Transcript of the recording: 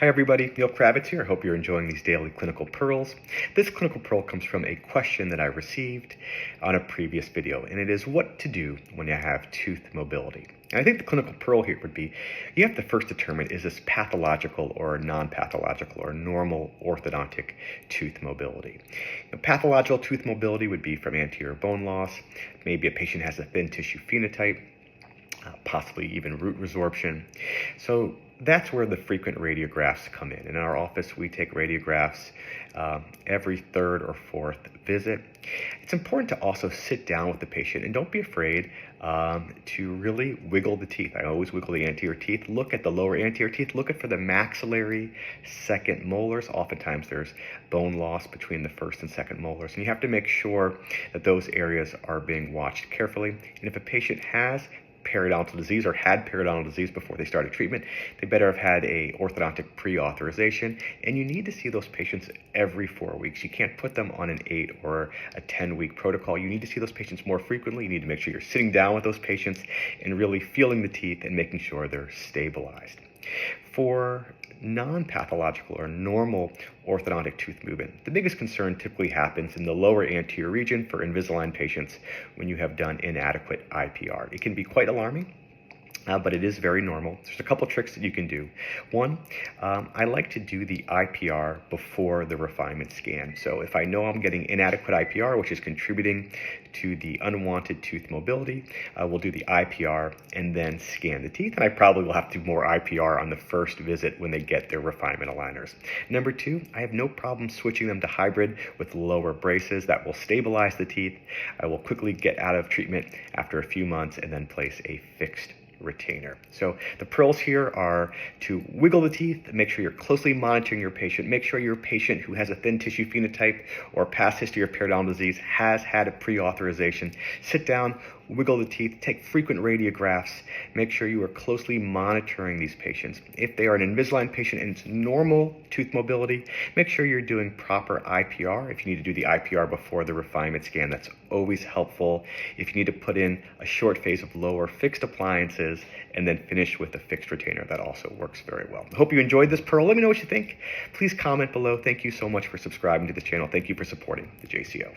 Hi everybody, Neil Kravitz here. I hope you're enjoying these daily clinical pearls. This clinical pearl comes from a question that I received on a previous video, and it is what to do when you have tooth mobility. And I think the clinical pearl here would be, you have to first determine, is this pathological or non-pathological or normal orthodontic tooth mobility? Pathological tooth mobility would be from anterior bone loss. Maybe a patient has a thin tissue phenotype, possibly even root resorption. So that's where the frequent radiographs come in. In our office, we take radiographs every third or fourth visit. It's important to also sit down with the patient and don't be afraid to really wiggle the teeth. I always wiggle the anterior teeth. Look at the lower anterior teeth. Look for the maxillary second molars. Oftentimes there's bone loss between the first and second molars, and you have to make sure that those areas are being watched carefully. And if a patient has periodontal disease or had periodontal disease before they started treatment, they better have had a orthodontic pre-authorization, and you need to see those patients every 4 weeks. You can't put them on an 8 or a 10-week protocol. You need to see those patients more frequently. You need to make sure you're sitting down with those patients and really feeling the teeth and making sure they're stabilized. For non-pathological or normal orthodontic tooth movement, the biggest concern typically happens in the lower anterior region for Invisalign patients when you have done inadequate IPR. It can be quite alarming, but it is very normal. There's a couple tricks that you can do. One, I like to do the IPR before the refinement scan. So if I know I'm getting inadequate IPR, which is contributing to the unwanted tooth mobility, we'll do the IPR and then scan the teeth. And I probably will have to do more IPR on the first visit when they get their refinement aligners. Number two, I have no problem switching them to hybrid with lower braces that will stabilize the teeth. I will quickly get out of treatment after a few months and then place a fixed retainer. So the pearls here are to wiggle the teeth, make sure you're closely monitoring your patient, make sure your patient who has a thin tissue phenotype or past history of periodontal disease has had a pre-authorization. Sit down, wiggle the teeth, take frequent radiographs, make sure you are closely monitoring these patients. If they are an Invisalign patient and it's normal tooth mobility, make sure you're doing proper IPR. If you need to do the IPR before the refinement scan, that's always helpful. If you need to put in a short phase of lower fixed appliances and then finish with a fixed retainer, that also works very well. I hope you enjoyed this pearl. Let me know what you think. Please comment below. Thank you so much for subscribing to the channel. Thank you for supporting the JCO.